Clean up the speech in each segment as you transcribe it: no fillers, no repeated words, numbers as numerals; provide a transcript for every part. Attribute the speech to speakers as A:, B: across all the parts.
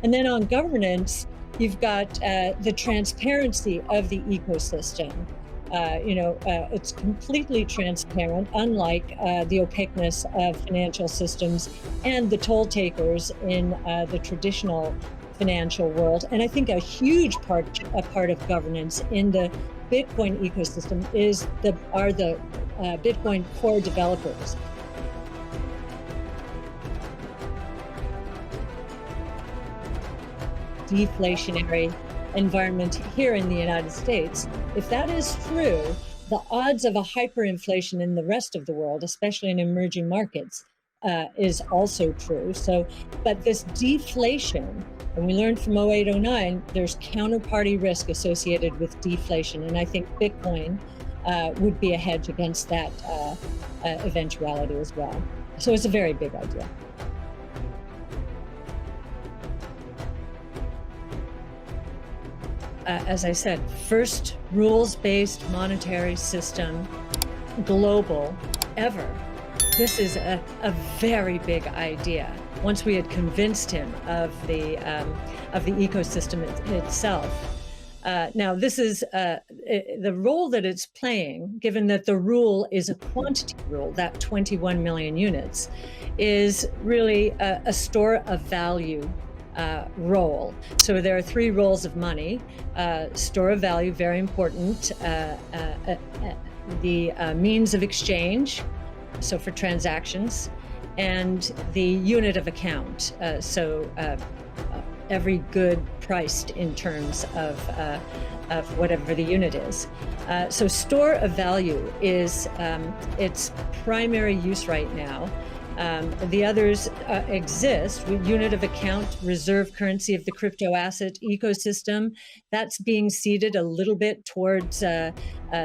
A: And then on governance, you've got the transparency of the ecosystem. It's completely transparent, unlike the opaqueness of financial systems and the toll takers in the traditional financial world. And I think a huge part of governance in the Bitcoin ecosystem are the Bitcoin core developers. Deflationary environment here in the United States. If that is true, the odds of a hyperinflation in the rest of the world, especially in emerging markets, is also true. But this deflation, and we learned from 0809, there's counterparty risk associated with deflation. And I think Bitcoin would be a hedge against that eventuality as well. So it's a very big idea. As I said, first rules-based monetary system, global, ever. This is a very big idea. Once we had convinced him of the ecosystem itself. Now, this is the role that it's playing, given that the rule is a quantity rule, that 21 million units, is really a store of value role. So there are three roles of money. Store of value, very important. The means of exchange, so for transactions, and the unit of account. Every good priced in terms of whatever the unit is. So store of value is its primary use right now. The others exist. Unit of account, reserve currency of the crypto asset ecosystem. That's being seeded a little bit towards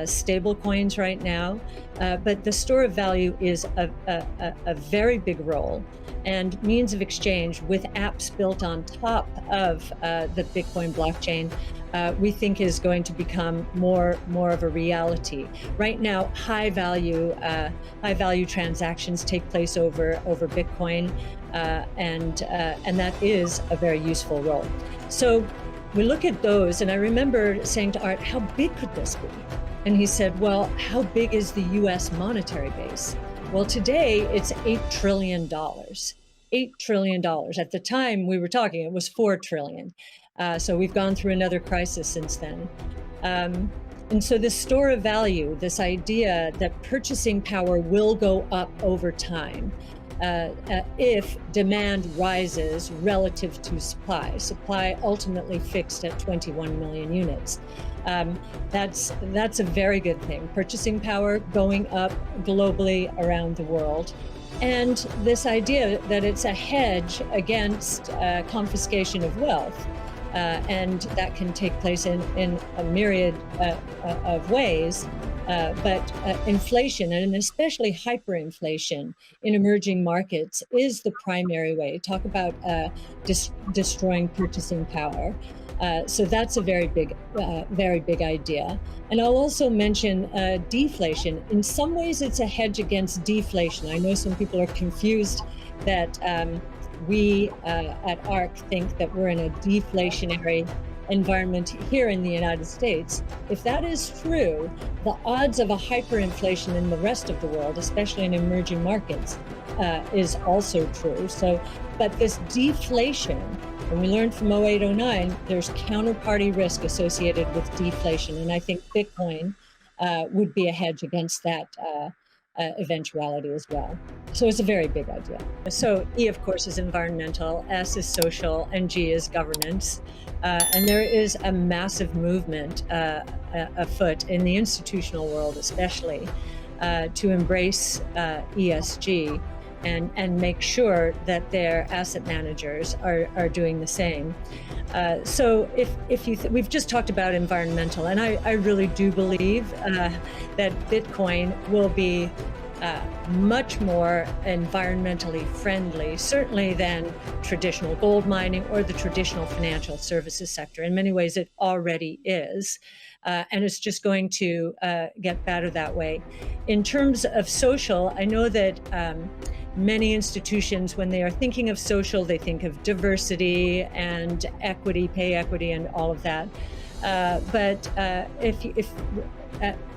A: stable coins right now. But the store of value is a very big role. And means of exchange with apps built on top of the Bitcoin blockchain, we think is going to become more of a reality. Right now, high value transactions take place over Bitcoin, and that is a very useful role. So we look at those, and I remember saying to Art, "How big could this be?" And he said, "Well, how big is the U.S. monetary base?" Well, today it's $8 trillion. $8 trillion. At the time we were talking, it was $4 trillion. So we've gone through another crisis since then. And so this store of value, this idea that purchasing power will go up over time if demand rises relative to supply ultimately fixed at 21 million units. That's a very good thing. Purchasing power going up globally around the world. And this idea that it's a hedge against confiscation of wealth. And that can take place in a myriad of ways. But inflation, and especially hyperinflation in emerging markets, is the primary way. Talk about destroying purchasing power. So that's a very big idea. And I'll also mention deflation. In some ways, it's a hedge against deflation. I know some people are confused that we at ARK think that we're in a deflationary environment here in the United States. If that is true, the odds of a hyperinflation in the rest of the world, especially in emerging markets, is also true. But this deflation, and we learned from 0809, there's counterparty risk associated with deflation. And I think Bitcoin would be a hedge against that eventuality as well. So it's a very big idea. So E, of course, is environmental, S is social, and G is governance. And there is a massive movement afoot in the institutional world, especially, to embrace ESG and make sure that their asset managers are doing the same. So if we've just talked about environmental, and I really do believe that Bitcoin will be much more environmentally friendly, certainly than traditional gold mining or the traditional financial services sector. In many ways, it already is. And it's just going to get better that way. In terms of social, I know that many institutions, when they are thinking of social, they think of diversity and equity, pay equity, and all of that. But if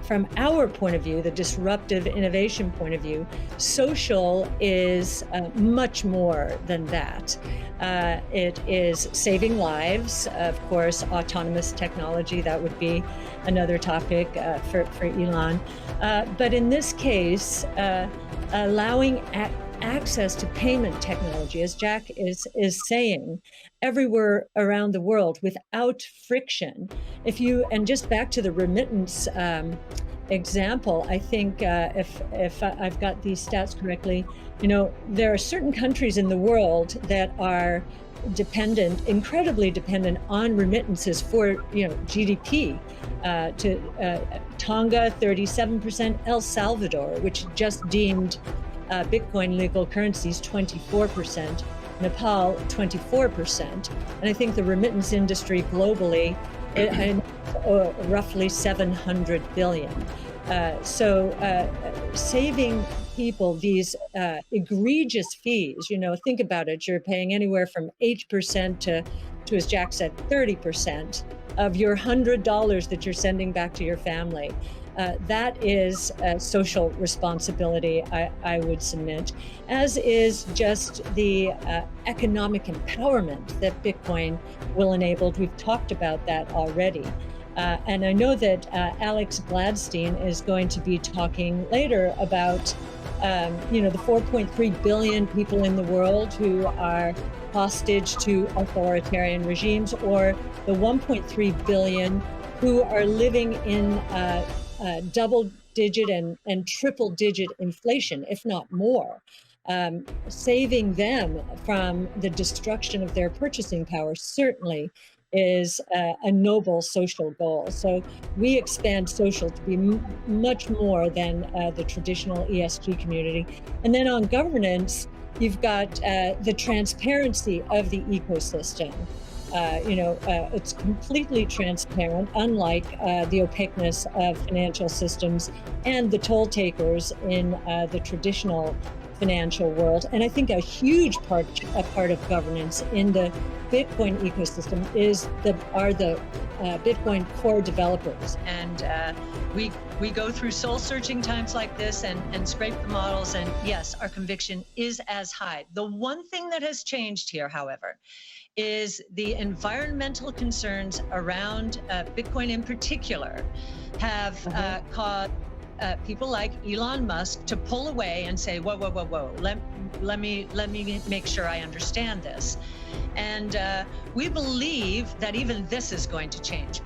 A: from our point of view, the disruptive innovation point of view, social is much more than that. It is saving lives, of course, autonomous technology, that would be another topic for Elon. But in this case, allowing access to payment technology, as Jack is saying, everywhere around the world without friction. And just back to the remittance example, I think if I've got these stats correctly, there are certain countries in the world that are incredibly dependent on remittances for GDP. Tonga, 37%, El Salvador, which just deemed Bitcoin legal currencies, 24%, Nepal, 24%. And I think the remittance industry globally, roughly 700 billion. So saving people these egregious fees, think about it, you're paying anywhere from 8% to, as Jack said, 30% of your $100 that you're sending back to your family. That is social responsibility, I would submit, as is just the economic empowerment that Bitcoin will enable. We've talked about that already. And I know that Alex Gladstein is going to be talking later about, the 4.3 billion people in the world who are hostage to authoritarian regimes, or the 1.3 billion who are living in double-digit and triple-digit inflation, if not more. Saving them from the destruction of their purchasing power certainly is a noble social goal. So we expand social to be much more than the traditional ESG community. And then on governance, you've got the transparency of the ecosystem. It's completely transparent, unlike the opaqueness of financial systems and the toll takers in the traditional financial world. And I think a huge part of governance in the Bitcoin ecosystem are the Bitcoin core developers. And we go through soul-searching times like this and scrape the models. And yes, our conviction is as high. The one thing that has changed here, however, is the environmental concerns around Bitcoin in particular have caused people like Elon Musk to pull away and say, whoa, whoa, whoa, whoa, let me make sure I understand this. And we believe that even this is going to change.